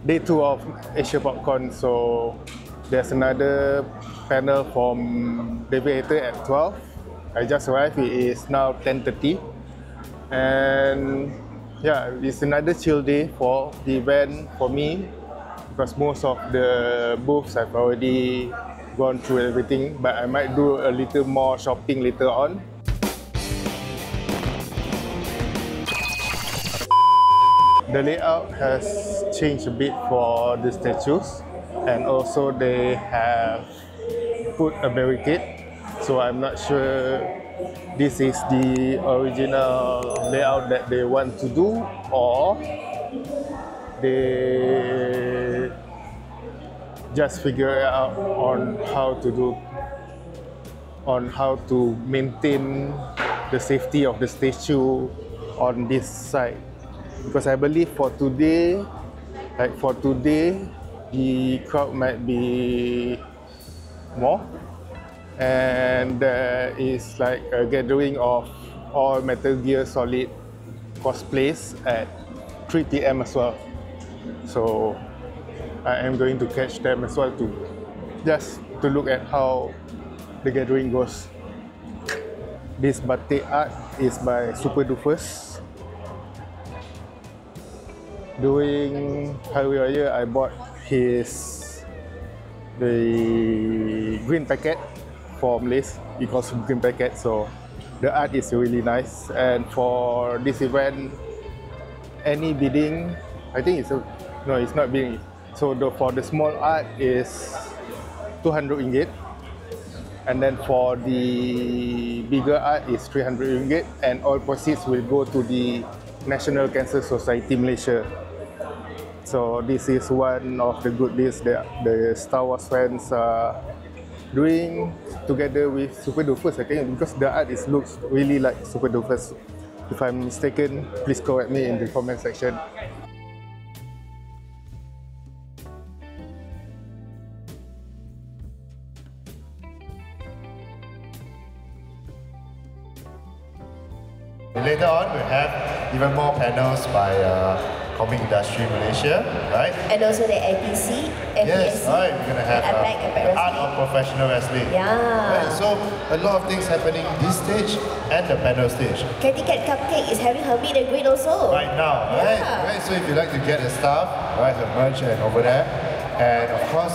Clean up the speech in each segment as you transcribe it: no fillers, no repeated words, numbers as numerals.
day 2 of Asia Popcorn, so there's another panel from David Hayter at 12. I just arrived, it is now 10:30, and yeah, it's another chill day for the event for me, because most of the booths I've already gone through everything, but I might do a little more shopping later on. The layout has changed a bit for the statues, and also they have put a barricade, so I'm not sure this is the original layout that they want to do, or they just figure it out on how to maintain the safety of the statue on this side. Because I believe for today, the crowd might be more, and there is like a gathering of all Metal Gear Solid cosplays at 3 PM as well. So I am going to catch them as well to look at how the gathering goes. This batik art is by Super Doofus. During Hari Raya, I bought the green packet from Lace. It calls green packet, so the art is really nice. And for this event, any bidding, I think it's not bidding. So for the small art is 200 ringgit, and then for the bigger art is 300 ringgit, and all proceeds will go to the National Cancer Society Malaysia. So this is one of the good deals that the Star Wars fans are doing together with Super Doofus, I think, because the art looks really like Super Doofus. If I'm mistaken, please correct me in the comment section. Later on, we have even more panels by Comic Industry Malaysia, right? And also the APC, Yes, right. We're going to have the art of professional wrestling. Yeah. Right, so a lot of things happening this stage and the panel stage. Katy Cat Cupcake is having her meet and greet also. Right now, right? So if you like to get the stuff, right, the merch and over there. And of course,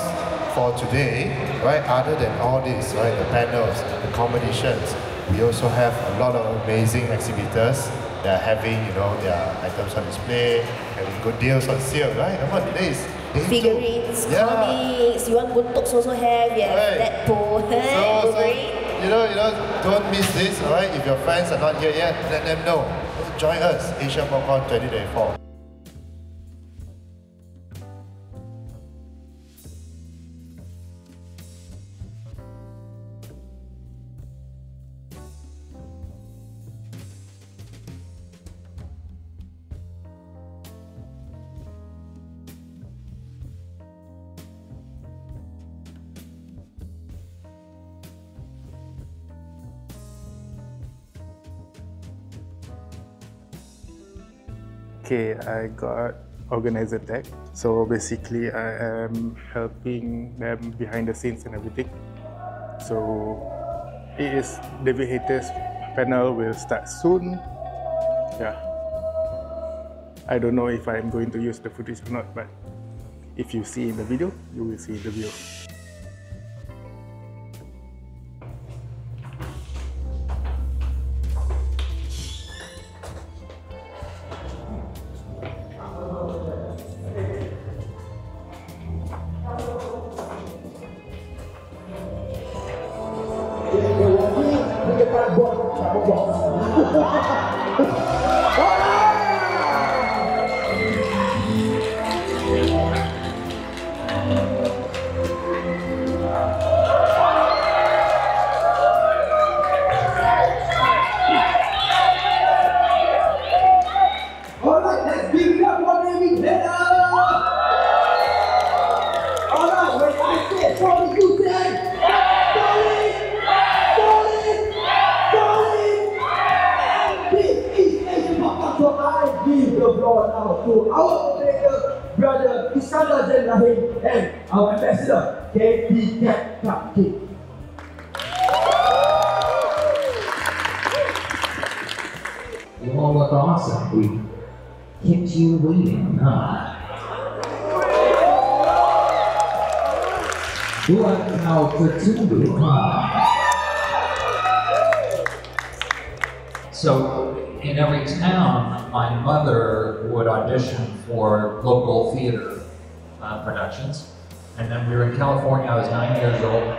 for today, right, other than all this, right, the panels, the competitions, we also have a lot of amazing exhibitors that are having, their items on display, having good deals on sale, right? And what today's figurines, comics, you want Buntoks also have, right. Deadpool, don't miss this, alright? If your friends are not here yet, let them know. Join us, Asia Popcorn 2024. Okay, I got organizer tag. So basically, I am helping them behind the scenes and everything. So it is David Hayter's panel will start soon. Yeah. I don't know if I'm going to use the footage or not, but if you see in the video, you will see in the video. This is Iskandar Zain Rahim and our ambassador, KP Cat Cupcake. You all look awesome. We kept you waiting, huh? Buat kau tertunggu, huh? So, in every town, my mother would audition for local theater productions. And then we were in California, I was 9 years old,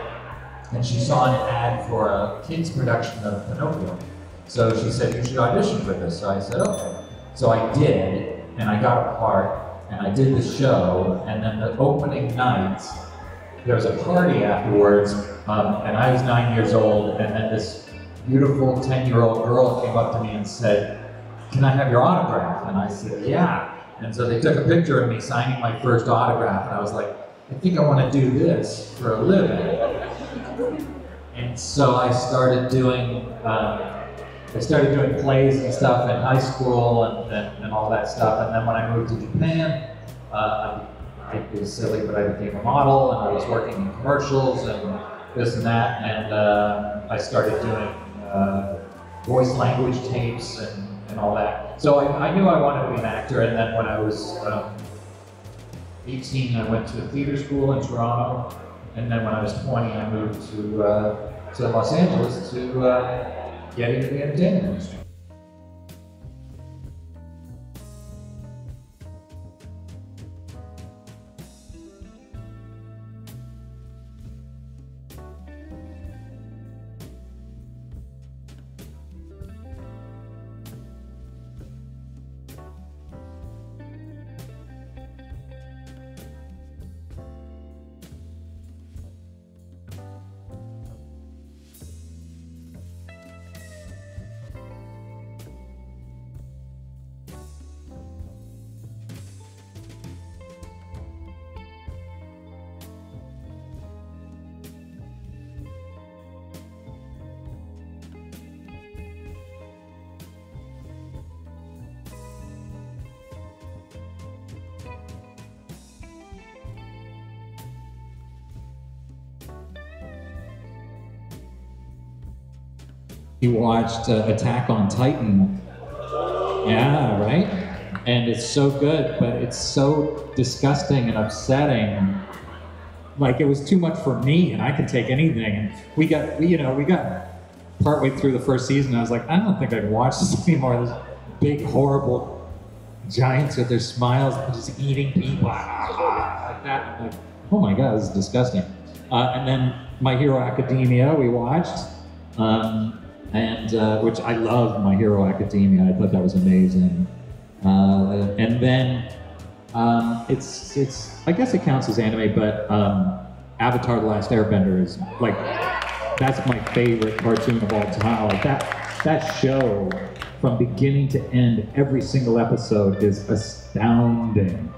and she saw an ad for a kid's production of Pinocchio. So she said, you should audition for this. So I said, okay. So I did, and I got a part, and I did the show, and then the opening night, there was a party afterwards, and I was 9 years old, and then this beautiful 10-year-old girl came up to me and said, can I have your autograph? And I said, yeah. And so they took a picture of me signing my first autograph, and I was like, I think I want to do this for a living. And so I started doing plays and stuff in high school and all that stuff. And then when I moved to Japan, it was silly, but I became a model, and I was working in commercials and this and that. And I started doing voice language tapes and all that. So I knew I wanted to be an actor, and then when I was 18, I went to theater school in Toronto, and then when I was 20, I moved to Los Angeles to get into the entertainment industry. You watched Attack on Titan. Yeah, right? And it's so good, but it's so disgusting and upsetting. Like, it was too much for me, and I could take anything. And we got partway through the first season, I was like, I don't think I can watch this anymore. Those big, horrible giants with their smiles and just eating people like that. I'm like, oh my God, this is disgusting. And then My Hero Academia we watched. Which I loved My Hero Academia. I thought that was amazing. And then I guess it counts as anime, but Avatar: The Last Airbender is like, that's my favorite cartoon of all time. Like that show, from beginning to end, every single episode is astounding.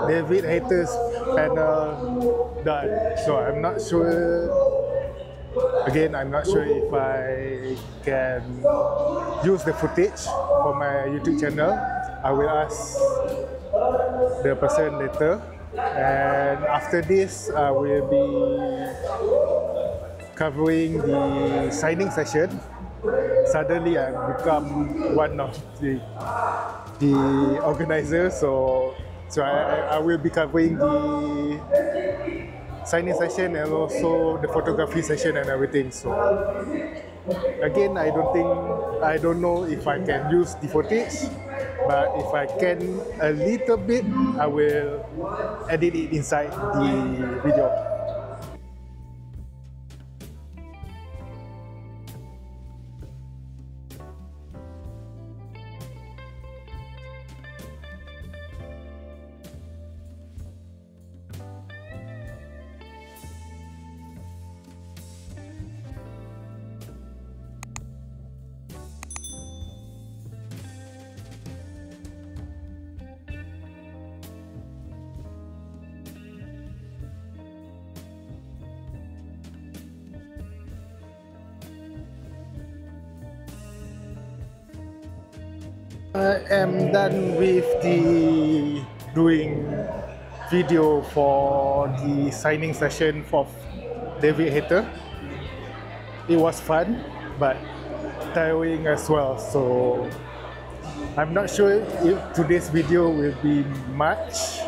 David Hayter Panel done. So I'm not sure. Again, I'm not sure if I can use the footage for my YouTube channel. I will ask the person later. And after this, I will be covering the signing session. Suddenly, I become one of the organizers, so I will be covering the signing session and also the photography session and everything. So again, I don't know if I can use the footage, but if I can a little bit, I will edit it inside the video. I am done with the doing video for the signing session for David Hayter. It was fun, but tiring as well. So I'm not sure if today's video will be much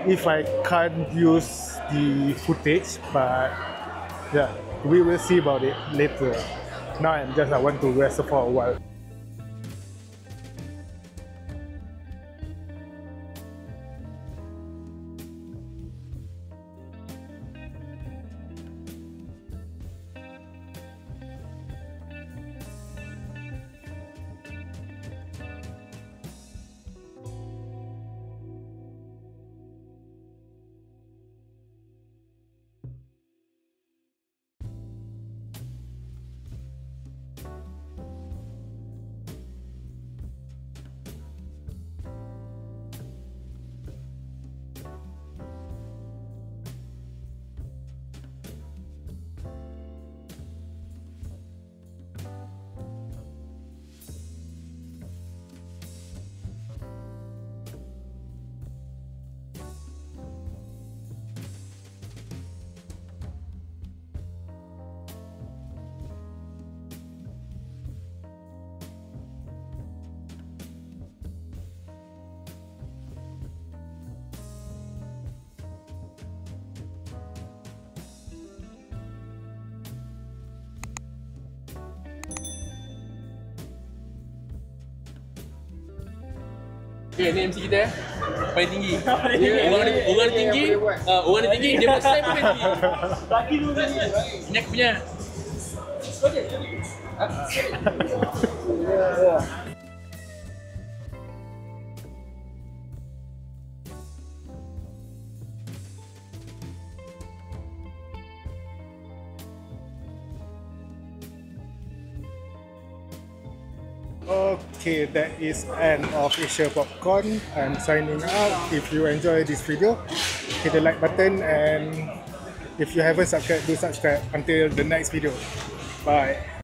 if I can't use the footage, but yeah, we will see about it later. Now I want to rest for a while. Okay, ni MC kita paling tinggi. Orang tinggi, orang tinggi dia buat slide paling tinggi. Bagi dulu ni. Ini aku punya. Okay, that is end of Asia Popcorn. I'm signing out. If you enjoy this video, hit the like button, and if you haven't subscribed, do subscribe. Until the next video. Bye.